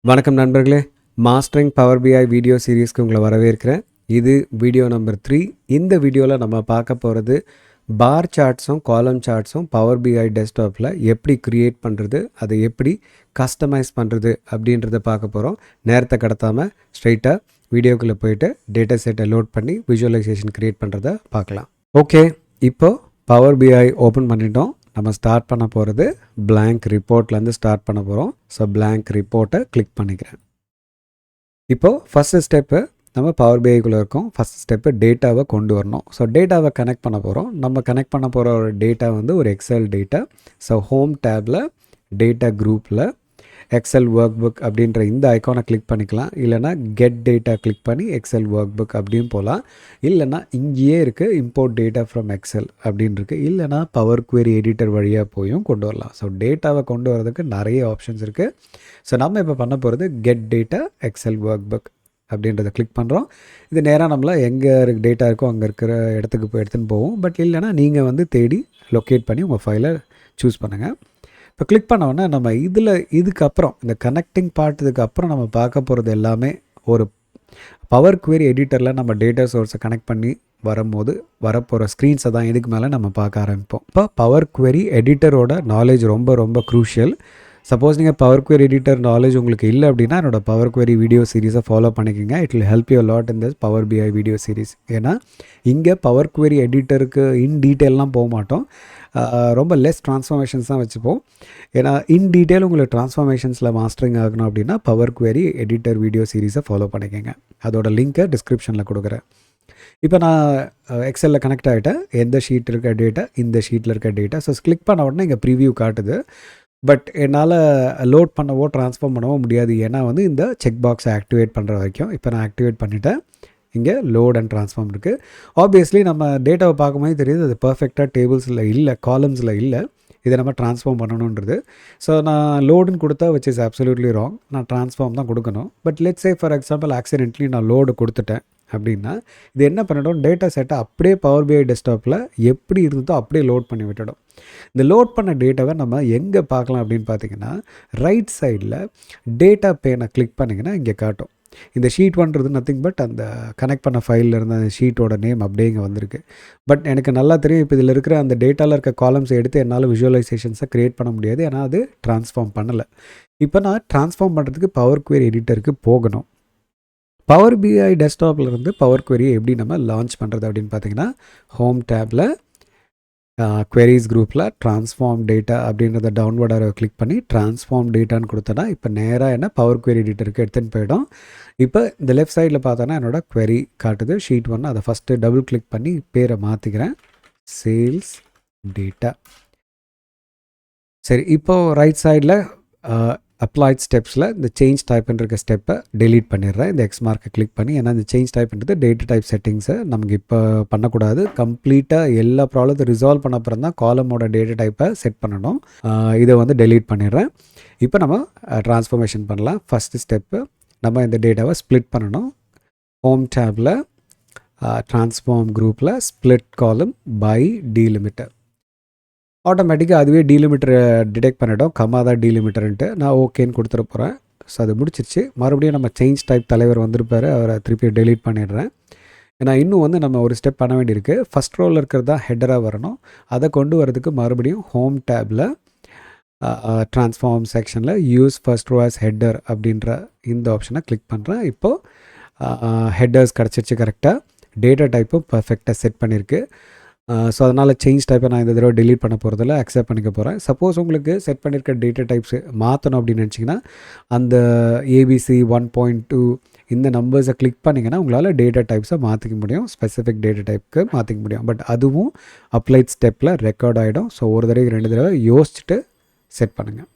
வணக்கம் நண்பர்களே, mastering power BI video சீரீஸ்க்கு உங்களை வரவேற்கிறேன். இது வீடியோ நம்பர் 3. இந்த வீடியோவில் நம்ம பார்க்க போகிறது பார் சார்ட்ஸும் காலம் சார்ட்ஸும் பவர் பிஐ டெஸ்க்டாப்பில் எப்படி க்ரியேட் பண்ணுறது, அதை எப்படி கஸ்டமைஸ் பண்ணுறது அப்படின்றத பார்க்க போகிறோம். நேரத்தை கடத்தாமல் ஸ்ட்ரைட்டாக வீடியோக்குள்ளே போயிட்டு டேட்டா செட்டை லோட் பண்ணி விஜுவலைசேஷன் க்ரியேட் பண்ணுறத பார்க்கலாம். ஓகே, இப்போது பவர் பிஐ ஓப்பன் பண்ணிட்டோம். நம்ம ஸ்டார்ட் பண்ண போகிறது blank ரிப்போர்ட்லேருந்து ஸ்டார்ட் பண்ண போகிறோம். ஸோ blank ரிப்போர்ட்டை கிளிக் பண்ணிக்கிறேன். இப்போது ஃபஸ்ட்டு ஸ்டெப்பு நம்ம பவர் பிஐக்குள்ளே இருக்கோம். ஃபஸ்ட் ஸ்டெப்பு டேட்டாவை கொண்டு வரணும். ஸோ டேட்டாவை கனெக்ட் பண்ண போகிறோம். நம்ம கனெக்ட் பண்ண போகிற ஒரு டேட்டா வந்து ஒரு எக்ஸல் டேட்டா. ஸோ ஹோம் டேப்பில் டேட்டா குரூப்பில் எக்ஸல் ஒர்க் புக் அப்படின்ற இந்த ஐக்கானை கிளிக் பண்ணிக்கலாம். இல்லைனா கெட் டேட்டா கிளிக் பண்ணி எக்ஸல் ஒர்க் புக் அப்படின்னு போகலாம். இல்லைனா இங்கேயே இருக்குது இம்போர்ட் டேட்டா ஃப்ரம் எக்ஸல் அப்படின்னு இருக்குது. இல்லைனா பவர் குவெரி எடிட்டர் வழியாக போயும் கொண்டு வரலாம். ஸோ டேட்டாவை கொண்டு வரதுக்கு நிறைய ஆப்ஷன்ஸ் இருக்குது. ஸோ நம்ம இப்போ பண்ண போகிறது get data Excel workbook அப்படின்றத கிளிக் பண்ணுறோம். இது நேராக நம்மள எங்கே டேட்டா இருக்கோ அங்கே இருக்கிற இடத்துக்கு போய் எடுத்துன்னு போவோம். பட் இல்லைனா நீங்கள் வந்து தேடி லொக்கேட் பண்ணி உங்கள் ஃபைலை சூஸ் பண்ணுங்கள். இப்போ கிளிக் பண்ணோன்னா நம்ம இதுக்கப்புறம் இந்த கனெக்டிங் பார்ட்டதுக்கு அப்புறம் நம்ம பார்க்க போகிறது எல்லாமே ஒரு பவர் குவெரி எடிட்டரில் நம்ம டேட்டா சோர்ஸை கனெக்ட் பண்ணி வரும்போது வரப்போகிற ஸ்க்ரீன்ஸை தான் இதுக்கு மேலே நம்ம பார்க்க ஆரம்பிப்போம். இப்போ பவர் குவெரி எடிட்டரோட நாலேஜ் ரொம்ப ரொம்ப க்ரூஷியல். சப்போஸ் நீங்கள் பவர் குவெரி எடிட்டர் நாலேஜ் உங்களுக்கு இல்லை அப்படின்னா என்னோடய பவர் குவெரி வீடியோ சீரீஸை ஃபாலோ பண்ணிக்கோங்க. It will help you lot in this power BI video series. ஏன்னா இங்கே பவர் குவெரி எடிட்டருக்கு இன் டீட்டெயிலெலாம் போக மாட்டோம். ரொம்ப லெஸ் ட்ரான்ஸ்ஃபார்மேஷன்ஸ் தான் வச்சுப்போம். ஏன்னா இன் டீட்டெயில் உங்களுக்கு ட்ரான்ஸ்ஃபார்மேஷன்ஸில் மாஸ்டரிங் ஆகணும் அப்படின்னா பவர் குவெரி எடிட்டர் வீடியோ சீரீஸை ஃபாலோ பண்ணிக்கோங்க. அதோட லிங்க்கை டிஸ்கிரிப்ஷனில் கொடுக்குறேன். இப்போ நான் எக்ஸலில் கனெக்ட் ஆகிட்டேன். எந்த ஷீட் இருக்க டேட்டா, இந்த ஷீட்டில் இருக்க டேட்டா. ஸோ கிளிக் பண்ண உடனே இங்கே ப்ரிவியூ காட்டுது. பட் என்னால் லோட் பண்ணவோ ட்ரான்ஸ்ஃபார்ம் பண்ணவோ முடியாது. ஏன்னா வந்து இந்த செக் பாக்ஸை ஆக்டிவேட் பண்ணுற வரைக்கும். இப்போ நான் ஆக்டிவேட் பண்ணிவிட்டேன். இங்கே லோட் அண்ட் ட்ரான்ஸ்ஃபார்ம் இருக்குது. ஆப்வியஸ்லி நம்ம டேட்டாவை பார்க்கும்போது தெரியுது அது பர்ஃபெக்டாக டேபிள்ஸில் இல்லை, காலம்ஸில் இல்லை. இதை நம்ம ட்ரான்ஸ்ஃபார்ம் பண்ணணுன்றது. ஸோ நான் லோடுன்னு கொடுத்தா விச் இஸ் அப்சல்யூட்லி ராங். நான் ட்ரான்ஸ்ஃபார்ம் தான் கொடுக்கணும். But let's say for example accidentally நான் லோடு கொடுத்துட்டேன் அப்படின்னா இது என்ன பண்ணிடும், டேட்டா செட்டை அப்படியே பவர் பிஐ டெஸ்க்டாப்பில் எப்படி இருந்ததோ அப்படியே லோட் பண்ணி விட்டுடும். இந்த லோட் பண்ண டேட்டாவை நம்ம எங்கே பார்க்கலாம் அப்படின்னு பார்த்தீங்கன்னா ரைட் சைடில் டேட்டா பேனை கிளிக் பண்ணிங்கன்னா இங்கே காட்டும். இந்த ஷீட் ஒன்றது நத்திங் பட் அந்த கனெக்ட் பண்ண ஃபைலில் இருந்த அந்த ஷீட்டோட நேம் அப்படியே இங்கே வந்திருக்கு. பட் எனக்கு நல்லா தெரியும் இப்போ இதில் இருக்கிற அந்த டேட்டாவில் இருக்க காலம்ஸை எடுத்து என்னால் விஜுவலைசேஷன்ஸை க்ரியேட் பண்ண முடியாது. ஏன்னா அது ட்ரான்ஸ்ஃபார்ம் பண்ணலை. இப்போ நான் ட்ரான்ஸ்ஃபார்ம் பண்ணுறதுக்கு பவர் குவெரி எடிட்டருக்கு போகணும். பவர் பிஐ டெஸ்க்டாப்பில் இருந்து பவர் குவெரியை எப்படி நம்ம லான்ச் பண்ணுறது அப்படின்னு பார்த்தீங்கன்னா ஹோம் டேப்பில் queries குரூப்பில் ட்ரான்ஸ்ஃபார்ம் டேட்டா அப்படின்றத டவுன்லோடரை கிளிக் பண்ணி ட்ரான்ஸ்ஃபார்ம் டேட்டான்னு கொடுத்தோன்னா இப்போ நேராக என்ன பவர் குவெரி எடிட்டருக்கு எடுத்துன்னு போயிடும். இப்போ இந்த லெஃப்ட் சைடில் பார்த்தோன்னா என்னோடய query காட்டுது ஷீட் 1. அதை ஃபஸ்ட்டு டபுள் கிளிக் பண்ணி பேரை மாற்றிக்கிறேன், சேல்ஸ் டேட்டா. சரி, இப்போது ரைட் சைடில் அப்ளைட் ஸ்டெப்ஸில் இந்த சேஞ்ச் டைப்ன்ற இருக்க ஸ்டெப்பை டெலீட் பண்ணிடுறேன். இந்த எக்ஸ் மார்க்கை கிளிக் பண்ணி. ஏன்னா இந்த சேஞ்ச் டைப்ன்றது டேட்டா டைப் செட்டிங்ஸை நமக்கு இப்போ பண்ணக்கூடாது. கம்ப்ளீட்டாக எல்லா ப்ராப்ளத்தை ரிசால்வ் பண்ண அப்புறம் தான் காலமோட டேட்டா டைப்பை செட் பண்ணணும். இதை வந்து டெலீட் பண்ணிடுறேன். இப்போ நம்ம ட்ரான்ஸ்ஃபார்மேஷன் பண்ணலாம். ஃபஸ்ட்டு ஸ்டெப்பு நம்ம இந்த டேட்டாவை ஸ்ப்ளிட் பண்ணணும். ஹோம் டேப்பில் ட்ரான்ஸ்ஃபார்ம் குரூப்பில் ஸ்ப்ளிட் காலம் பை டீலிமிட்டர். ஆட்டோமேட்டிக்காக அதுவே டீலிமிட்டரை டிடெக்ட் பண்ணிவிடும். கம்மா தான் டீலிமிட்டர்ன்ட்டு நான் ஓகேன்னு கொடுத்துட போகிறேன். ஸோ அது முடிச்சிருச்சு. மறுபடியும் நம்ம சேஞ்ச் டைப் தலைவர் வந்திருப்பார், அவரை திருப்பி டெலீட் பண்ணிடுறேன். ஏன்னா இன்னும் வந்து நம்ம ஒரு ஸ்டெப் பண்ண வேண்டியிருக்கு. ஃபஸ்ட் ரோவில் இருக்கிறது தான் ஹெட்டராக வரணும். அதை கொண்டு வரதுக்கு மறுபடியும் ஹோம் டேப்பில் ட்ரான்ஸ்ஃபார்ம் செக்ஷனில் use first row as header அப்படின்ற இந்த ஆப்ஷனை கிளிக் பண்ணுறேன். இப்போது ஹெட்டர்ஸ் கிடச்சிருச்சு கரெக்டாக. டேட்டா டைப்பும் பர்ஃபெக்டாக செட் பண்ணியிருக்கு. ஸோ அதனால் சேஞ்ச் டைப்பை நான் இந்த தடவை டெலீட் பண்ண போகிறதில்ல, அக்செப்ட் பண்ணிக்க போகிறேன். சப்போஸ் உங்களுக்கு செட் பண்ணியிருக்க டேட்டா டைப்ஸு மாற்றணும் அப்படின்னு நினச்சிங்கன்னா அந்த ABC 1.2 இந்த நம்பர்ஸை கிளிக் பண்ணிங்கன்னா உங்களால் டேட்டா டைப்ஸை மாற்றிக்க முடியும். ஸ்பெசிஃபிக் டேட்டா டைப்புக்கு மாற்றிக்க முடியும். பட் அதுவும் அப்ளைட் ஸ்டெப்பில் ரெக்கார்ட் ஆகிடும். ஸோ ஒரு தடவை 2 தடவை யோசிச்சுட்டு செட் பண்ணுங்கள்.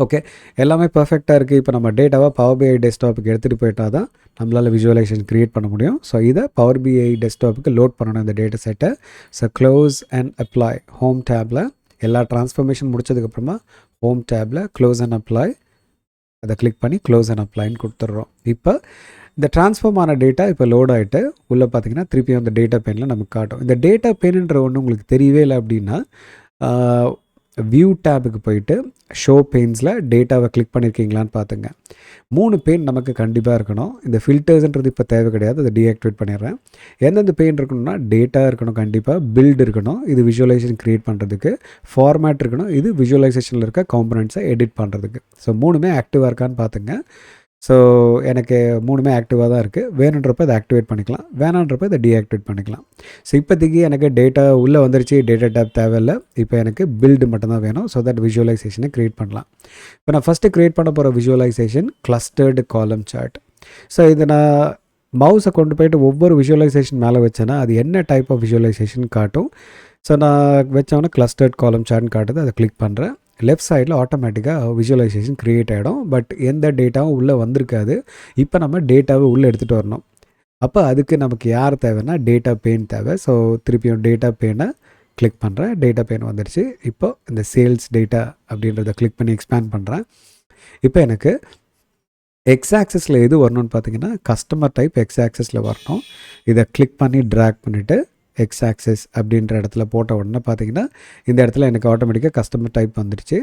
ஓகே, எல்லாமே பர்ஃபெக்டாக இருக்குது. இப்போ நம்ம டேட்டாவை பவர் பிஐ டெஸ்க்டாப்புக்கு எடுத்துகிட்டு போயிட்டால் தான் நம்மளால் விஜுவலைசேஷன் க்ரியேட் பண்ண முடியும். ஸோ இதை பவர் பிஐ டெஸ்க்டாப்புக்கு லோட் பண்ணணும் இந்த டேட்டா செட்டை. So close and apply home டேப்பில் எல்லா ட்ரான்ஸ்ஃபர்மேஷன் முடிச்சதுக்கப்புறமா ஹோம் டேப்பில் க்ளோஸ் அண்ட் அப்ளை அதை கிளிக் பண்ணி க்ளோஸ் அண்ட் அப்ளைன்னு கொடுத்துட்றோம். இப்போ இந்த ட்ரான்ஸ்ஃபார்ம் ஆன டேட்டா இப்போ லோட் ஆகிட்டு உள்ளே பார்த்தீங்கன்னா திருப்பியும் அந்த டேட்டா பேனில் நமக்கு காட்டும். இந்த டேட்டா பேனுன்ற ஒன்று உங்களுக்கு தெரியவே இல்லை அப்படின்னா வியூ டேபுக்கு போயிட்டு ஷோ பெயின்ஸில் டேட்டாவை கிளிக் பண்ணியிருக்கீங்களான்னு பார்த்துங்க. 3 பெயின் நமக்கு கண்டிப்பாக இருக்கணும். இந்த ஃபில்டர்ஸ்ன்றது இப்போ தேவை கிடையாது, அதை டீஆக்டிவேட் பண்ணிடுறேன். எந்தெந்த பெயின் இருக்கணும்னா டேட்டா இருக்கணும், கண்டிப்பாக பில்ட் இருக்கணும், இது விஷுவலைசேஷன் க்ரியேட் பண்ணுறதுக்கு, ஃபார்மேட் இருக்கணும், இது விஷுவலைசேஷனில் இருக்க காம்பனண்ட்ஸை எடிட் பண்ணுறதுக்கு. ஸோ 3மே ஆக்டிவாக இருக்கான்னு பார்த்துங்க. ஸோ எனக்கு 3மே ஆக்டிவாக தான் இருக்குது. வேணுன்றப்ப இதை ஆக்டிவேட் பண்ணிக்கலாம், வேணான்றப்ப இதை டீஆக்டிவேட் பண்ணிக்கலாம். ஸோ இப்போதைக்கு எனக்கு டேட்டா உள்ளே வந்துருச்சு, டேட்டா டேப் தேவையில்லை. இப்போ எனக்கு பில்டு மட்டும்தான் வேணும். ஸோ தட் விஷுவலைசேஷனை க்ரியேட் பண்ணலாம். இப்போ நான் ஃபஸ்ட்டு க்ரியேட் பண்ண போகிற விஷுவலைசேஷன் கிளஸ்டர்டு காலம் சார்ட். ஸோ இது நான் மவுஸை கொண்டு போயிட்டு ஒவ்வொரு விஷுவலைசேஷன் மேலே வச்சேன்னா அது என்ன டைப் ஆஃப் விஷுவலைசேஷன் காட்டும். ஸோ நான் வச்சோன்னா கிளஸ்டர்ட் காலம் சார்ட்னு காட்டுது, அதை கிளிக் பண்ணுறேன். லெஃப்ட் சைடில் ஆட்டோமேட்டிக்காக விஷுவலைசேஷன் க்ரியேட் ஆகிடும். பட் எந்த டேட்டாவும் உள்ளே வந்திருக்காது. இப்போ நம்ம டேட்டாவை உள்ளே எடுத்துகிட்டு வரணும். அப்போ அதுக்கு நமக்கு யார் தேவைன்னா டேட்டா பெயின் தேவை. ஸோ திருப்பியும் டேட்டா பெயினை கிளிக் பண்ணுறேன். டேட்டா பெயின் வந்துடுச்சு. இப்போ இந்த சேல்ஸ் டேட்டா அப்படின்றத கிளிக் பண்ணி எக்ஸ்பேண்ட் பண்ணுறேன். இப்போ எனக்கு எக்ஸ் ஆக்சஸில் எது வரணும்னு பார்த்தீங்கன்னா கஸ்டமர் டைப் எக்ஸ் ஆக்சஸில் வரணும். இதை கிளிக் பண்ணி ட்ராக் பண்ணிவிட்டு எக்ஸ் ஆக்சஸ் அப்படின்ற இடத்துல போட்ட உடனே பார்த்தீங்கன்னா இந்த இடத்துல எனக்கு ஆட்டோமேட்டிக்காக கஸ்டமர் டைப் வந்துடுச்சு.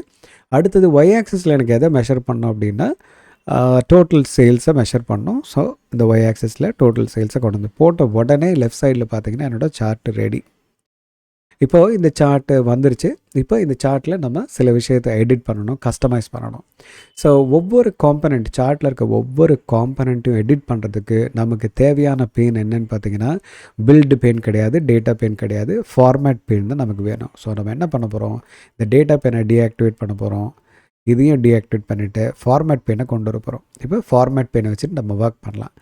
அடுத்தது ஒய் ஆக்சஸில் எனக்கு எதை மெஷர் பண்ணோம் அப்படின்னா டோட்டல் சேல்ஸை மெஷர் பண்ணோம். ஸோ இந்த ஒய் ஆக்சஸில் டோட்டல் சேல்ஸை கொண்டு வந்து போட்ட உடனே லெஃப்ட் சைடில் பார்த்தீங்கன்னா என்னோடய சார்ட்டு ரெடி. இப்போது இந்த சார்ட்டு வந்துருச்சு. இப்போ இந்த சார்ட்டில் நம்ம சில விஷயத்தை எடிட் பண்ணணும், கஸ்டமைஸ் பண்ணணும். ஸோ ஒவ்வொரு காம்பனண்ட் சார்ட்டில் இருக்க ஒவ்வொரு காம்பனண்ட்டையும் எடிட் பண்ணுறதுக்கு நமக்கு தேவையான பெயின் என்னன்னு பார்த்தீங்கன்னா பில்டு பெயின் கிடையாது, டேட்டா பெயின் கிடையாது, ஃபார்மேட் பெயின் தான் நமக்கு வேணும். ஸோ நம்ம என்ன பண்ண போகிறோம், இந்த டேட்டா பெயினை டீஆக்டிவேட் பண்ண போகிறோம். இதையும் டீஆக்டிவேட் பண்ணிவிட்டு ஃபார்மேட் பெயினை கொண்டு வர போகிறோம். இப்போ ஃபார்மேட் பெயினை வச்சுட்டு நம்ம ஒர்க் பண்ணலாம்.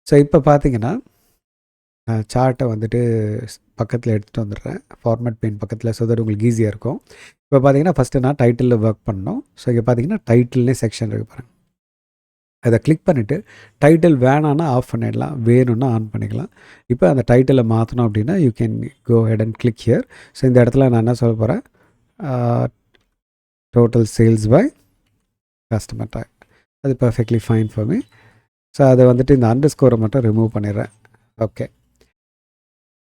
ஸோ இப்போ பார்த்தீங்கன்னா சார்ட்டை வந்துட்டு பக்கத்தில் எடுத்துகிட்டு வந்துடுறேன், ஃபார்மேட் பெயின் பக்கத்தில். ஸோ தட் உங்களுக்கு ஈஸியாக இருக்கும். இப்போ பார்த்தீங்கன்னா ஃபஸ்ட்டு நான் டைட்டிலில் ஒர்க் பண்ணணும். ஸோ இங்கே பார்த்தீங்கன்னா டைட்டில்னே செக்ஷன் இருக்குது பாருங்கள். அதை கிளிக் பண்ணிவிட்டு டைட்டில் வேணான்னா ஆஃப் பண்ணிடலாம், வேணும்னா ஆன் பண்ணிக்கலாம். இப்போ அந்த டைட்டிலை மாற்றணும் அப்படின்னா you can go ahead and click here. So இந்த இடத்துல நான் என்ன சொல்ல போகிறேன், total sales by customer type. அது perfectly fine for me. So அதை வந்துட்டு இந்த அண்டர்ஸ்கோரை மட்டும் ரிமூவ் பண்ணிடுறேன். ஓகே.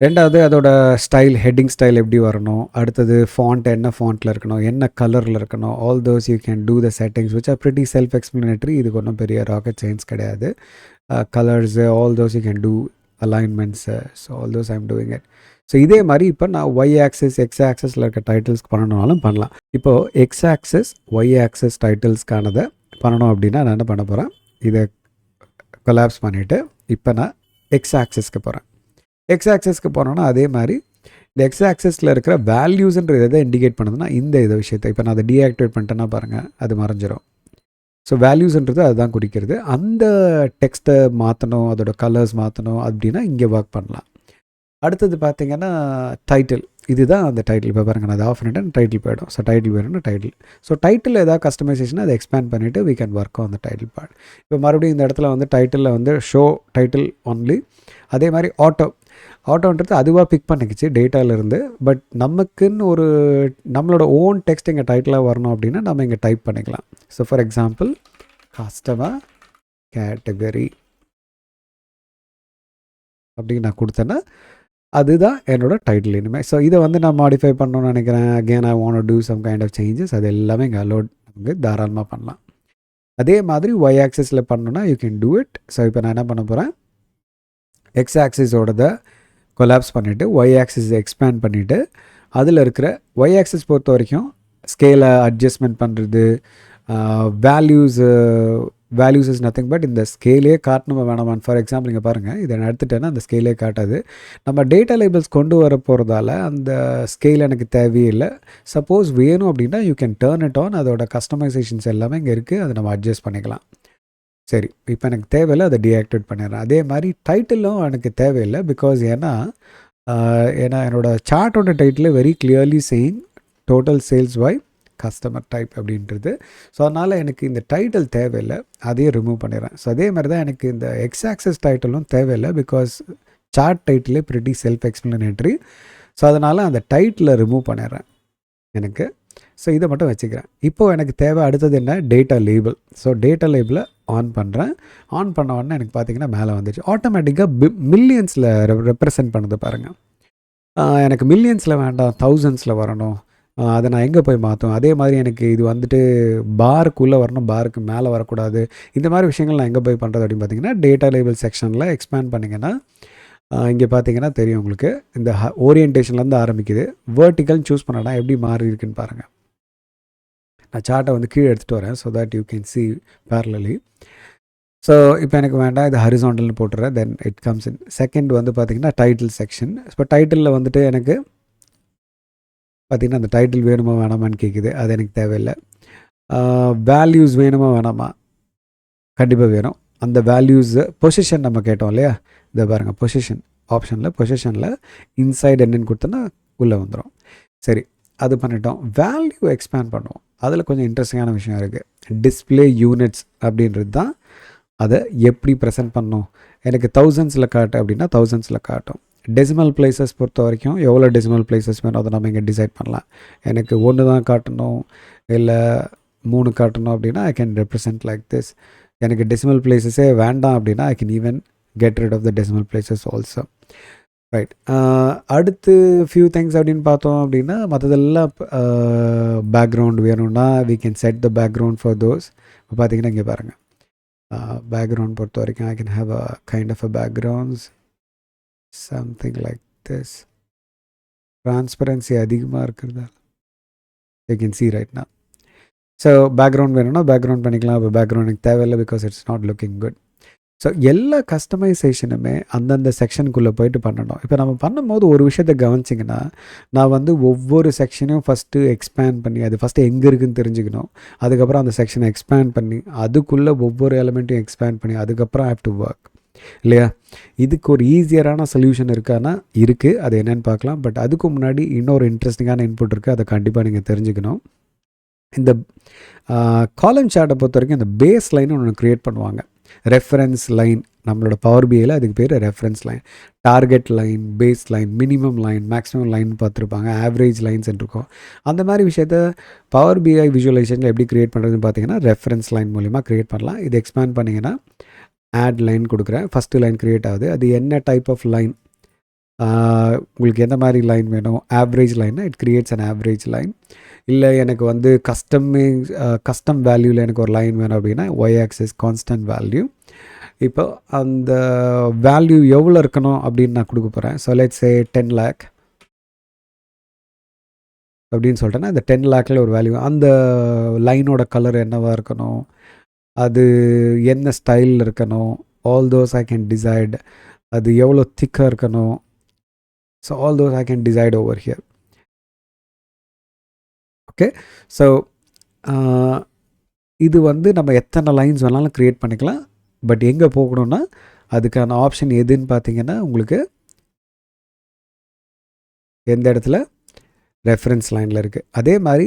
ரெண்டாவது அதோட ஸ்டைல், ஹெட்டிங் ஸ்டைல் எப்படி வரணும், அடுத்தது ஃபாண்ட் என்ன ஃபாண்ட்டில் இருக்கணும், என்ன கலரில் இருக்கணும், all those you can do the settings which are pretty self explanatory. இதுக்கு ஒன்றும் பெரிய ராக்கெட் சயின்ஸ் கிடையாது. Colours all those you can do, alignments, so all those I am doing it. So இதே மாதிரி இப்போ நான் ஒய் ஆக்சஸ் எக்ஸ் ஆக்சஸில் இருக்க டைட்டில்ஸ்க்கு பண்ணணும்னாலும் பண்ணலாம். இப்போது எக்ஸ் ஆக்சஸ் ஒய் ஆக்சஸ் டைட்டில்ஸ்க்கானதை பண்ணணும் அப்படின்னா நான் என்ன பண்ண போகிறேன், இதை கொலாப்ஸ் பண்ணிவிட்டு இப்போ நான் எக்ஸ் ஆக்சஸ்க்கு போகிறேன். எக்ஸ் ஆக்சஸ்க்கு போனோன்னா அதே மாதிரி இந்த எக்ஸ் ஆக்சஸில் இருக்கிற வேல்யூஸ்ன்றது எதை இண்டிகேட் பண்ணுதுன்னா இந்த விஷயத்தை இப்போ நான் அதை டீஆக்டிவேட் பண்ணிட்டேன்னா பாருங்கள் அது மறைஞ்சிரும். ஸோ வேல்யூஸ்ன்றது அதுதான் குறிக்கிறது. அந்த டெக்ஸ்ட்டை மாற்றணும், அதோட கலர்ஸ் மாற்றணும் அப்படின்னா இங்கே ஒர்க் பண்ணலாம். அடுத்தது பார்த்திங்கன்னா டைட்டில், இதுதான் அந்த டைட்டில். இப்போ பாருங்கள் நான் அதை ஆஃப் பண்ணிட்டேன், டைட்டில் போய்டும். ஸோ டைட்டில் வேணும்னா டைட்டில். ஸோ டைட்டில் ஏதாவது கஸ்டமைசேஷன் அதை எக்ஸ்பேண்ட் பண்ணிவிட்டு we can work on the title part. இப்போ மறுபடியும் இந்த இடத்துல வந்து டைட்டிலில் வந்து ஷோ டைட்டில் ஒன்லி. அதே மாதிரி ஆட்டோன்றது அதுவாக பிக் பண்ணிக்கிச்சு டேட்டாவிலேருந்து. பட் நமக்குன்னு ஒரு நம்மளோட ஓன் டெக்ஸ்ட் இங்கே டைட்டிலாக வரணும் அப்படின்னா நம்ம இங்கே டைப் பண்ணிக்கலாம். So for example customer category அப்படின்னு நான் கொடுத்தேன்னா அதுதான் என்னோட டைட்டில் இனிமேல். ஸோ இதை வந்து நான் மாடிஃபை பண்ணணும்னு நினைக்கிறேன். Again I want to do some kind of changes. அது எல்லாமே இங்கே அலோட் நமக்கு தாராளமாக பண்ணலாம். அதே மாதிரி ஒய் ஆக்சிஸில் பண்ணணுன்னா you can do it. So இப்போ நான் என்ன பண்ண போகிறேன், எக்ஸ் ஆக்சிஸோடத கொலாப்ஸ் பண்ணிவிட்டு ஒய் ஆக்சிஸ் எக்ஸ்பேண்ட் பண்ணிவிட்டு அதில் இருக்கிற ஒய் ஆக்சிஸ் பொறுத்த வரைக்கும் ஸ்கேலை அட்ஜஸ்ட்மெண்ட் பண்ணுறது, வேல்யூஸ் இஸ் நத்திங் பட் இந்த ஸ்கேலே காட்டணுமா வேணாமான்னு. ஃபார் எக்ஸாம்பிள் இங்கே பாருங்கள், இதை நான் எடுத்துட்டேன்னா அந்த ஸ்கேலே காட்டாது. நம்ம டேட்டா லேபிள்ஸ் கொண்டு வர போகிறதால அந்த ஸ்கேல் எனக்கு தேவையில்லை. சப்போஸ் வேணும் அப்படின்னா you can turn it on. அதோட கஸ்டமைசேஷன்ஸ் எல்லாமே இங்கே இருக்குது, அதை நம்ம அட்ஜஸ்ட் பண்ணிக்கலாம். சரி, இப்போ எனக்கு தேவையில்லை, அதை டீஆக்டிவேட் பண்ணிடுறேன். அதே மாதிரி டைட்டிலும் எனக்கு தேவையில்லை. பிகாஸ் ஏன்னா என்னோடய சார்ட்டோட title very clearly saying total sales by customer type அப்படின்றது. ஸோ அதனால் எனக்கு இந்த டைட்டில் தேவையில்லை, அதையும் ரிமூவ் பண்ணிடுறேன். ஸோ அதே மாதிரி தான் எனக்கு இந்த எக்ஸ் ஆக்சஸ் டைட்டிலும் தேவையில்லை. பிகாஸ் சார்ட் டைட்டிலே ப்ரிட்டி செல்ஃப் எக்ஸ்ப்ளனேட்டரி. ஸோ அதனால் அந்த டைட்டிலை ரிமூவ் பண்ணிடுறேன் எனக்கு. ஸோ இதை மட்டும் வச்சுக்கிறேன். இப்போது எனக்கு தேவை அடுத்தது என்ன, டேட்டா லேபிள். ஸோ டேட்டா லேபிளை ஆன் பண்ணுறேன். ஆன் பண்ண உடனே எனக்கு பார்த்திங்கன்னா மேலே வந்துச்சு ஆட்டோமேட்டிக்காக மில்லியன்ஸில் ரெப்ரசன்ட் பண்ணுது பாருங்கள். எனக்கு மில்லியன்ஸில் வேண்டாம், தௌசண்ட்ஸில் வரணும், அதை நான் எங்கே போய் மாற்றும், அதே மாதிரி எனக்கு இது வந்துட்டு பாருக்குள்ளே வரணும், பாருக்கு மேலே வரக்கூடாது, இந்த மாதிரி விஷயங்கள் நான் எங்கே போய் பண்ணுறது அப்படின்னு பார்த்தீங்கன்னா டேட்டா லேபிள் செக்ஷனில் எக்ஸ்பேண்ட் பண்ணிங்கன்னா இங்கே பார்த்தீங்கன்னா தெரியும் உங்களுக்கு. இந்த ஓரியன்டேஷன்லேருந்து ஆரம்பிக்குது. வேர்ட்டிக்கல் சூஸ் பண்ணனா எப்படி மாறி இருக்குன்னு பாருங்கள். நான் சார்ட்டை வந்து கீழே எடுத்துகிட்டு வரேன் so that you can C parallelly. So இப்போ எனக்கு வேண்டாம், இது ஹரிசாண்டல்னு போட்டுறேன். Then it comes in second வந்து பார்த்திங்கன்னா டைட்டில் செக்ஷன். இப்போ டைட்டிலில் வந்துட்டு எனக்கு பார்த்திங்கன்னா அந்த டைட்டில் வேணுமா வேணாமான்னு கேட்குது, அது எனக்கு தேவையில்லை. வேல்யூஸ் வேணுமா வேணாமா, கண்டிப்பாக வேணும். அந்த வேல்யூஸு பொசிஷன் நம்ம கேட்டோம் இல்லையா, இதை பாருங்கள் பொசிஷன் பொசிஷனில் இன்சைட் என்னன்னு கொடுத்தோன்னா உள்ளே வந்துடும். சரி, அது பண்ணிட்டோம். வேல்யூ எக்ஸ்பேண்ட் பண்ணுவோம். அதில் கொஞ்சம் இன்ட்ரெஸ்டிங்கான விஷயம் இருக்குது. டிஸ்பிளே யூனிட்ஸ் அப்படின்றது தான் அதை எப்படி ப்ரெசென்ட் பண்ணணும். எனக்கு தௌசண்ட்ஸில் காட்டு அப்படின்னா தௌசண்ட்ஸில் காட்டும். டெசிமல் பிளேசஸ் பொறுத்த வரைக்கும் எவ்வளோ டெசிமல் பிளேசஸ் வேணும் அதை நம்ம இங்கே டிசைட் பண்ணலாம். எனக்கு 1 தான் காட்டணும் இல்லை 3 காட்டணும் அப்படின்னா I can represent like this. எனக்கு டெசிமல் பிளேசஸே வேண்டாம் அப்படின்னா I can even get rid of the decimal places also. Right. அடுத்து ஃபியூ திங்ஸ் அப்படின்னு பார்த்தோம் அப்படின்னா மற்றதெல்லாம் பேக்ரவுண்ட் வேணும்னா we can set the background for those. இப்போ பார்த்தீங்கன்னா இங்கே பாருங்கள், பேக்ரவுண்ட் பொறுத்த வரைக்கும் I can have a kind of a backgrounds something like this. Transparency அதிகமாக இருக்கிறதா யூ கேன் சி ரைட் நா. ஸோ பேக்ரவுண்ட் வேணும்னா பேக்ரவுண்ட் பண்ணிக்கலாம். இப்போ பேக்ரவுண்ட் எனக்கு தேவையில்லை because it's not looking good. So எல்லா கஸ்டமைசேஷனுமே அந்தந்த செக்ஷனுக்குள்ளே போயிட்டு பண்ணணும். இப்போ நம்ம பண்ணும்போது ஒரு விஷயத்தை கவனிச்சிங்கன்னா, நான் வந்து ஒவ்வொரு செக்ஷனையும் ஃபஸ்ட்டு எக்ஸ்பேண்ட் பண்ணி அது ஃபஸ்ட்டு எங்கே இருக்குதுன்னு தெரிஞ்சுக்கணும். அதுக்கப்புறம் அந்த செக்ஷனை எக்ஸ்பேண்ட் பண்ணி அதுக்குள்ளே ஒவ்வொரு எலிமெண்ட்டையும் எக்ஸ்பேண்ட் பண்ணி அதுக்கப்புறம் ஹேவ் டு ஒர்க் இல்லையா. இதுக்கு ஒரு ஈஸியரான சொல்யூஷன் இருக்கான்னா இருக்குது, அது என்னென்னு பார்க்கலாம். பட் அதுக்கு முன்னாடி இன்னொரு இன்ட்ரெஸ்டிங்கான இன்புட் இருக்குது, அதை கண்டிப்பாக நீங்கள் தெரிஞ்சுக்கணும். இந்த காலம் சார்ட்டை பொறுத்த வரைக்கும் இந்த பேஸ் லைன் ஒன்று க்ரியேட் பண்ணுவாங்க. ரெஃபரன்ஸ் லைன் நம்மளோட பவர் பிஐயில் அதுக்கு பேர் reference line. Target line, base line, minimum line, maximum line பார்த்துருப்பாங்க, ஆவரேஜ் லைன்ஸ் இருக்கும். அந்த மாதிரி விஷயத்த பவர் பிஐ விஜுவலைசேஷனில் எப்படி க்ரியேட் பண்ணுறதுன்னு பார்த்தீங்கன்னா ரெஃபரன்ஸ் லைன் மூலிமா க்ரியேட் பண்ணலாம். இது எக்ஸ்பேண்ட் பண்ணிங்கன்னா ஆட் லைன் கொடுக்குறேன். ஃபஸ்ட்டு லைன் க்ரியேட் ஆகுது. அது என்ன டைப் ஆஃப் லைன், உங்களுக்கு எந்த மாதிரி லைன் வேணும். ஆவரேஜ் லைன்னா it creates an average line. இல்லை எனக்கு வந்து கஸ்டம் வேல்யூவில் எனக்கு ஒரு லைன் வேணும் அப்படின்னா ஒய் ஆக்சிஸ் கான்ஸ்டன்ட் வேல்யூ. இப்போ அந்த வேல்யூ எவ்வளோ இருக்கணும் அப்படின்னு நான் கொடுக்க போகிறேன். ஸோ லெட்ஸ் சே 10 lakh அப்படின்னு சொல்லிட்டேன்னா இந்த 10 lakhல ஒரு வேல்யூ. அந்த லைனோட கலர் என்னவாக இருக்கணும், அது என்ன ஸ்டைலில் இருக்கணும், all those I can decide. அது எவ்வளோ திக்காக இருக்கணும். So all those I can decide over here. Okay. So இது வந்து நம்ம எத்தனை லைன்ஸ் வேணாலும் க்ரியேட் பண்ணிக்கலாம். பட் எங்கே போகணுன்னா அதுக்கான ஆப்ஷன் எதுன்னு பார்த்தீங்கன்னா உங்களுக்கு எந்த இடத்துல ரெஃபரன்ஸ் லைனில் இருக்குது. அதே மாதிரி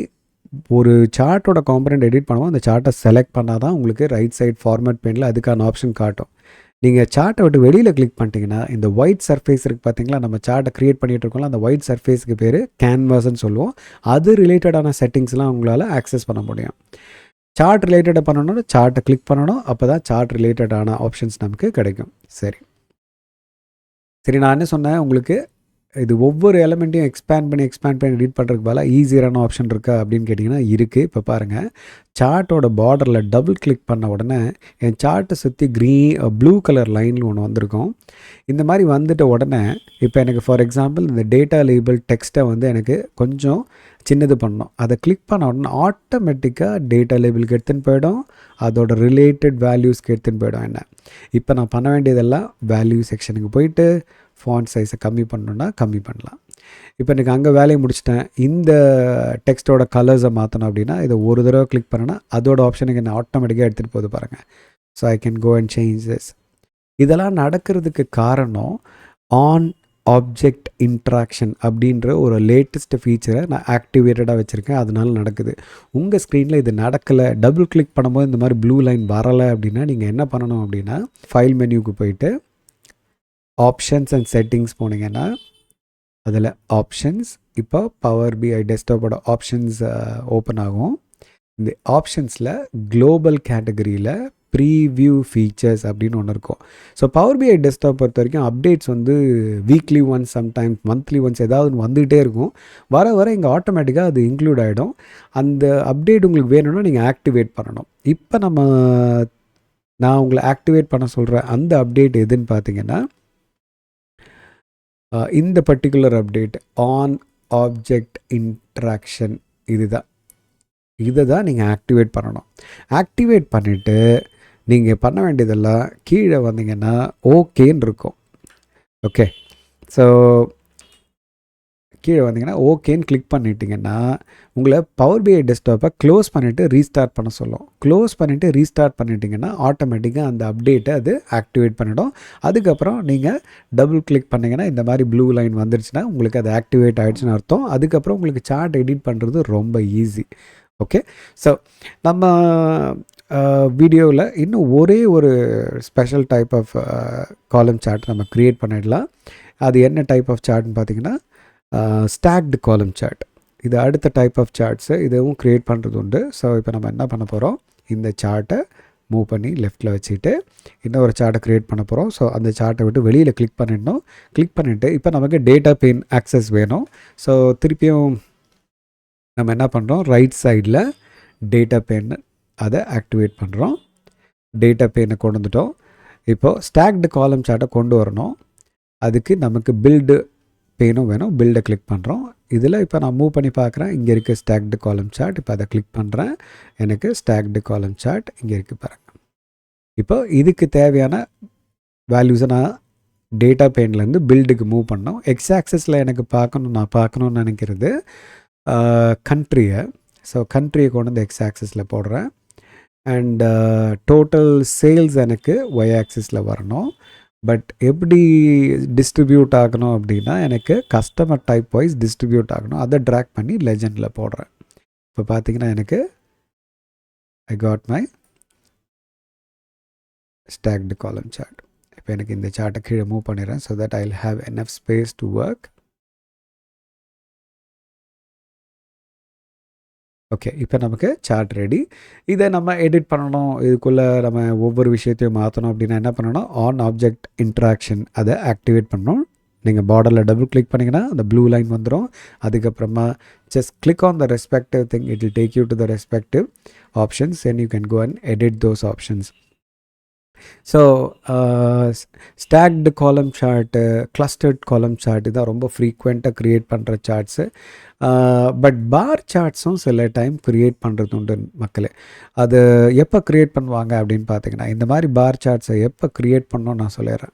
ஒரு சார்ட்டோட காம்பனண்ட் எடிட் பண்ணுவோம், அந்த சார்ட்டை செலக்ட் பண்ணால் தான் உங்களுக்கு ரைட் சைட் ஃபார்மேட் பெயினில் அதுக்கான ஆப்ஷன் காட்டும். நீங்கள் சார்ட்டை விட்டு வெளியில் கிளிக் பண்ணிட்டீங்கன்னா இந்த ஒயிட் சர்ஃபேஸ் இருக்குது பார்த்தீங்களா, நம்ம சார்ட்டை க்ரியேட் பண்ணிகிட்டு இருக்கோம்ல, அந்த ஒயிட் சர்ஃபேஸுக்கு பேர் கேன்வாஸ்ன்னு சொல்லுவோம். அது ரிலேட்டடான செட்டிங்ஸ்லாம் உங்களால் ஆக்சஸ் பண்ண முடியும். சார்ட் ரிலேட்டடாக பண்ணணும்னா சார்ட்டை கிளிக் பண்ணணும், அப்போ தான் சார்ட் ரிலேட்டடான ஆப்ஷன்ஸ் நமக்கு கிடைக்கும். சரி, நான் என்ன சொன்னேன் உங்களுக்கு, இது ஒவ்வொரு எலிமெண்ட்டையும் எக்ஸ்பேண்ட் பண்ணி எடிட் பண்ணுறதுக்கு பதிலாக ஈஸியரான ஆப்ஷன் இருக்கா அப்படின்னு கேட்டிங்கன்னா இருக்குது. இப்போ பாருங்கள், சார்ட்டோட பார்டரில் டபுள் கிளிக் பண்ண உடனே என் சார்ட்டை சுற்றி ப்ளூ கலர் லைனில் ஒன்று வந்திருக்கும். இந்த மாதிரி வந்துட்ட உடனே இப்போ எனக்கு ஃபார் எக்ஸாம்பிள் இந்த டேட்டா லேபிள் டெக்ஸ்ட்டை வந்து எனக்கு கொஞ்சம் சின்னது பண்ணணும். அதை கிளிக் பண்ண உடனே ஆட்டோமேட்டிக்காக டேட்டா லேபிளுக்கு எடுத்துன்னு போயிடும், அதோட ரிலேட்டட் வேல்யூஸ்க்கு எடுத்துன்னு போயிடும். என்ன இப்போ நான் பண்ண வேண்டியதெல்லாம் வேல்யூ செக்ஷனுக்கு போயிட்டு ஃபாண்ட் சைஸை கம்மி பண்ணணுன்னா கம்மி பண்ணலாம். இப்போ எனக்கு அங்கே வேலையை முடிச்சிட்டேன். இந்த டெக்ஸ்ட்டோட கலர்ஸை மாற்றணும் அப்படின்னா இதை ஒரு தடவை கிளிக் பண்ணேன்னா அதோட ஆப்ஷனுக்கு என்ன ஆட்டோமேட்டிக்காக எடுத்துகிட்டு போகுது பாருங்கள். So I can go and change this. இதெல்லாம் நடக்கிறதுக்கு காரணம் ஆன் ஆப்ஜெக்ட் இன்ட்ராக்ஷன் அப்படின்ற ஒரு லேட்டஸ்ட் ஃபீச்சரை நான் ஆக்டிவேட்டடாக வச்சுருக்கேன், அதனால நடக்குது. உங்கள் ஸ்க்ரீனில் இது நடக்கலை, டபுள் கிளிக் பண்ணும்போது இந்த மாதிரி ப்ளூ லைன் வரலை அப்படின்னா நீங்கள் என்ன பண்ணணும் அப்படின்னா ஃபைல் மெனுவுக்கு போயிட்டு ஆப்ஷன்ஸ் அண்ட் செட்டிங்ஸ் போனீங்கன்னா அதில் ஆப்ஷன்ஸ், இப்போ பவர் பிஐ டெஸ்க்டாப்போட ஆப்ஷன்ஸ் ஓப்பன் ஆகும். இந்த ஆப்ஷன்ஸில் குளோபல் கேட்டகரியில் ப்ரீவியூ ஃபீச்சர்ஸ் அப்படின்னு ஒன்று இருக்கும். ஸோ பவர் பிஐ டெஸ்க்டாப் பொறுத்த வரைக்கும் அப்டேட்ஸ் வந்து weekly once, sometimes monthly once ஏதாவது வந்துகிட்டே இருக்கும். வர வர இங்கே ஆட்டோமேட்டிக்காக அது இன்க்ளூட் ஆகிடும். அந்த அப்டேட் உங்களுக்கு வேணும்னா நீங்கள் ஆக்டிவேட் பண்ணணும். இப்போ நான் உங்களை ஆக்டிவேட் பண்ண சொல்கிறேன் அந்த அப்டேட் எதுன்னு பார்த்தீங்கன்னா, இந்த particular update an object interaction இதை தான் நீங்கள் ஆக்டிவேட் பண்ணணும். ஆக்டிவேட் பண்ணிவிட்டு நீங்கள் பண்ண வேண்டியதெல்லாம் கீழே வந்தீங்கன்னா ஓகேன்னு இருக்கும். ஓகே, ஸோ கீழே வந்தீங்கன்னா ஓகேன்னு கிளிக் பண்ணிட்டீங்கன்னா உங்களை பவர் பிஐ டெஸ்க்டாப்பை க்ளோஸ் பண்ணிவிட்டு ரீஸ்டார்ட் பண்ண சொல்லும். க்ளோஸ் பண்ணிவிட்டு ரீஸ்டார்ட் பண்ணிட்டீங்கன்னா ஆட்டோமேட்டிக்காக அந்த அப்டேட்டை அது ஆக்டிவேட் பண்ணிடும். அதுக்கப்புறம் நீங்கள் டபுள் கிளிக் பண்ணிங்கன்னா இந்த மாதிரி ப்ளூ லைன் வந்துருச்சுன்னா உங்களுக்கு அது ஆக்டிவேட் ஆகிடுச்சுன்னு அர்த்தம். அதுக்கப்புறம் உங்களுக்கு சார்ட் எடிட் பண்ணுறது ரொம்ப ஈஸி. ஓகே, ஸோ நம்ம வீடியோவில் இன்னும் ஒரே ஒரு special type of column chart நம்ம க்ரியேட் பண்ணிடலாம். அது என்ன டைப் ஆஃப் சார்ட்னு பார்த்தீங்கன்னா ஸ்டாக்டு காலம் சார்ட். இது அடுத்த டைப் ஆஃப் சார்ட்ஸு இதுவும் க்ரியேட் பண்ணுறது உண்டு. ஸோ இப்போ நம்ம என்ன பண்ண போகிறோம், இந்த சார்ட்டை மூவ் பண்ணி லெஃப்ட்டில் வச்சுட்டு இன்னொரு சார்ட்டை க்ரியேட் பண்ண போகிறோம். ஸோ அந்த சார்ட்டை விட்டு வெளியில் கிளிக் பண்ணிடணும். கிளிக் பண்ணிவிட்டு இப்போ நமக்கு டேட்டா பேன் ஆக்சஸ் வேணும். ஸோ திருப்பியும் நம்ம என்ன பண்ணுறோம், ரைட் சைடில் டேட்டா பேன் அதை ஆக்டிவேட் பண்ணுறோம். டேட்டா பேனை கொண்டு வந்துட்டோம். இப்போது ஸ்டாக்டு காலம் சார்ட்டை கொண்டு வரணும். அதுக்கு நமக்கு பில்டு பேனும் வேணும். பில்டை கிளிக் பண்ணுறோம். இதில் இப்போ நான் மூவ் பண்ணி பார்க்குறேன். இங்கே இருக்குது ஸ்டாக்டு காலம் சார்ட். இப்போ அதை கிளிக் பண்ணுறேன். எனக்கு ஸ்டாக்டு காலம் சார்ட் இங்கே இருக்குது பாருங்கள். இப்போ இதுக்கு தேவையான வேல்யூஸை நான் டேட்டா பேன்லேருந்து பில்டுக்கு மூவ் பண்ணோம். எக்ஸ் ஆக்சஸில் எனக்கு நான் பார்க்கணுன்னு நினைக்கிறது கண்ட்ரியை. ஸோ கண்ட்ரியை கொண்டு வந்து எக்ஸ் ஆக்சஸில் போடுறேன். அண்ட் டோட்டல் சேல்ஸ் எனக்கு ஒய் ஆக்சிஸில் வரணும். பட் எப்படி டிஸ்ட்ரிபியூட் ஆகணும் அப்படின்னா எனக்கு கஸ்டமர் டைப் வைஸ் டிஸ்ட்ரிபியூட் ஆகணும். அதை ட்ராக் பண்ணி லெஜெண்டில் போடுறேன். இப்போ பார்த்தீங்கன்னா எனக்கு ஐ காட் மை ஸ்டாக்டு காலம் சார்ட். இப்போ எனக்கு இந்த சார்ட்டை கீழே மூவ் பண்ணிடுறேன். So that I will have enough space to work. Okay, இப்போ நமக்கு சார்ட் ரெடி. இதை நம்ம எடிட் பண்ணணும். இதுக்குள்ளே நம்ம ஒவ்வொரு விஷயத்தையும் மாற்றணும் அப்படின்னா என்ன பண்ணணும், ஆன் ஆப்ஜெக்ட் இன்ட்ராக்ஷன் அதை ஆக்டிவேட் பண்ணணும். நீங்கள் பார்டரில் டபுள் கிளிக் பண்ணிங்கன்னா அந்த ப்ளூ லைன் வந்துடும். அதுக்கப்புறமா just click on the respective thing, it will take you to the respective options and you can go and edit those options. So stacked column chart, clustered column chart இதான் ரொம்ப ஃப்ரீக்வெண்ட்டாக create பண்ணுற shorts. But பார் சார்ட்ஸும் சில time create பண்ணுறது உண்டு மக்களே. அது எப்போ க்ரியேட் பண்ணுவாங்க அப்படின்னு பார்த்தீங்கன்னா, இந்த மாதிரி பார் சார்ட்ஸை எப்போ க்ரியேட் பண்ணணும்னு நான் சொல்லிடுறேன்.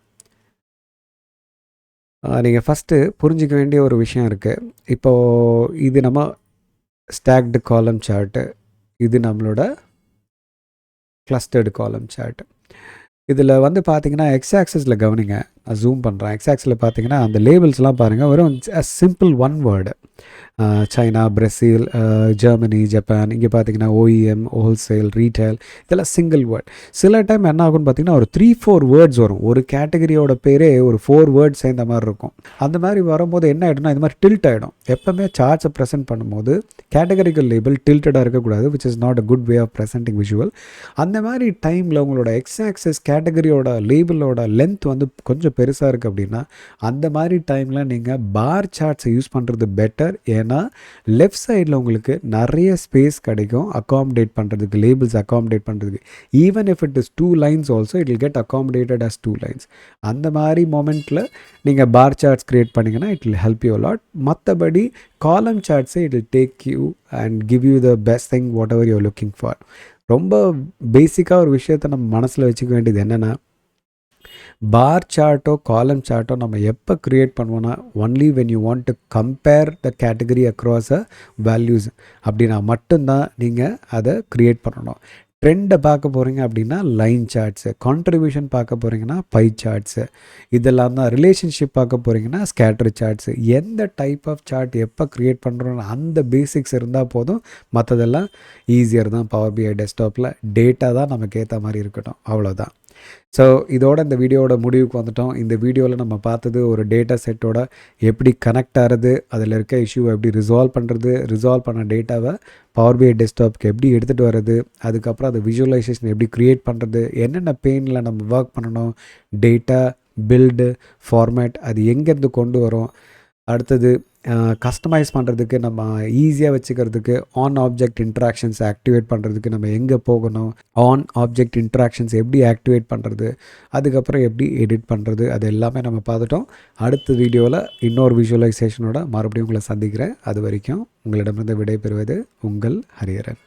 நீங்கள் ஃபஸ்ட்டு புரிஞ்சிக்க வேண்டிய ஒரு விஷயம் இருக்குது. இப்போது இது நம்ம ஸ்டாக்டு காலம் சார்ட்டு, இது நம்மளோட கிளஸ்டர்டு காலம் சார்ட். இதில் வந்து பார்த்தீங்கன்னா எக்ஸ் ஆக்சஸில் கவனிங்க, நான் ஜூம் பண்ணுறேன். எக்ஸ் ஆக்ஸில் பார்த்தீங்கன்னா அந்த லேபிள்ஸ்லாம் பாருங்கள், வெறும் simple one word. China, Brazil, Germany, Japan. இங்கே பார்த்தீங்கன்னா ஓஇஎம், ஹோல்சேல், ரீட்டைல், இதெல்லாம் சிங்கிள் வேர்ட். சில டைம் என்ன ஆகும்னு பார்த்தீங்கன்னா ஒரு 3-4 வேர்ட்ஸ் வரும். ஒரு கேட்டகரியோட பேரே ஒரு 4 வேர்ட்ஸ் சேர்ந்த மாதிரி இருக்கும். அந்த மாதிரி வரும்போது என்ன ஆகிடும்னா இது மாதிரி டில்ட் ஆகிடும். எப்போவுமே சார்ட்ஸை ப்ரெசென்ட் பண்ணும்போது கேட்டகரிக்கல் லேபிள் டில்ட்டடாக இருக்கக்கூடாது, which is not a good way of presenting visual. அந்த மாதிரி டைமில் உங்களோட எக்ஸ் ஆக்சஸ் கேட்டகரியோட லேபிளோட லென்த் வந்து கொஞ்சம் பெருசாக இருக்குது அப்படின்னா அந்த மாதிரி டைமில் நீங்கள் பார் சார்ட்ஸை யூஸ் பண்ணுறது பெட்டர். ஏன்னா லெஃப்ட் சைடில் உங்களுக்கு நிறைய ஸ்பேஸ் கிடைக்கும் அக்காமடேட் பண்ணுறதுக்கு, லேபிள்ஸ் அக்காமடேட் பண்ணுறதுக்கு. Even if it is 2 lines also it will get accommodated as 2 lines. அந்த மாதிரி மொமெண்ட்டில் நீங்கள் பார் சார்ட்ஸ் க்ரியேட் பண்ணிங்கன்னா it will help you lot. மற்றபடி காலம் சார்ட்ஸை it will take you and give you the best thing whatever you looking for. ரொம்ப பேசிக்காக ஒரு விஷயத்தை நம்ம மனசில் வச்சுக்க வேண்டியது என்னென்னா, பார் சார்ட்டோ காலம் சார்ட்டோ நம்ம எப்போ க்ரியேட் பண்ணுவோன்னா only when you want to compare the category across a values அப்படின்னா மட்டும்தான் நீங்கள் அதை க்ரியேட் பண்ணணும். ட்ரெண்டை பார்க்க போகிறீங்க அப்படின்னா லைன் சார்ட்ஸு, கான்ட்ரிபியூஷன் பார்க்க போகிறீங்கன்னா பை சார்ட்ஸு, இதெல்லாம் தான். ரிலேஷன்ஷிப் பார்க்க போகிறீங்கன்னா ஸ்கேட்டர் சார்ட்ஸு. எந்த டைப் ஆஃப் சார்ட் எப்போ க்ரியேட் பண்ணுறோன்னு அந்த பேசிக்ஸ் இருந்தால் போதும். மற்றதெல்லாம் ஈஸியர் தான். பவர் பிஐ டெஸ்க்டாப்பில் டேட்டா தான் நமக்கு ஏற்ற மாதிரி இருக்கட்டும், அவ்வளோதான். ஸோ இதோட இந்த வீடியோவோட முடிவுக்கு வந்துட்டோம். இந்த வீடியோவில் நம்ம பார்த்தது ஒரு டேட்டா செட்டோட எப்படி கனெக்ட் ஆகிறது, அதில் இருக்க இஷ்யூவை எப்படி ரிசால்வ் பண்ணுறது, ரிசால்வ் பண்ண டேட்டாவை பவர் பிஐ டெஸ்க்டாப்க்கு எப்படி எடுத்துகிட்டு வர்றது, அதுக்கப்புறம் அதை விஜுவலைசேஷன் எப்படி க்ரியேட் பண்ணுறது, என்னென்ன பெயினில் நம்ம ஒர்க் பண்ணணும், டேட்டா பில்டு ஃபார்மேட் அது எங்கேருந்து கொண்டு வரும், அடுத்தது கஸ்டமைஸ் பண்ணுறதுக்கு நம்ம ஈஸியாக வச்சுக்கிறதுக்கு ஆன் ஆப்ஜெக்ட் இன்ட்ராக்ஷன்ஸ் ஆக்டிவேட் பண்ணுறதுக்கு நம்ம எங்கே போகணும், ஆன் ஆப்ஜெக்ட் இன்ட்ராக்ஷன்ஸ் எப்படி ஆக்டிவேட் பண்ணுறது, அதுக்கப்புறம் எப்படி எடிட் பண்ணுறது, அது எல்லாமே நம்ம பார்த்துட்டோம். அடுத்த வீடியோவில் இன்னொரு விஷுவலைசேஷனோட மறுபடியும் உங்களை சந்திக்கிறேன். அது வரைக்கும் உங்களிடமிருந்து விடைபெறுவது உங்கள் ஹரிஹரன்.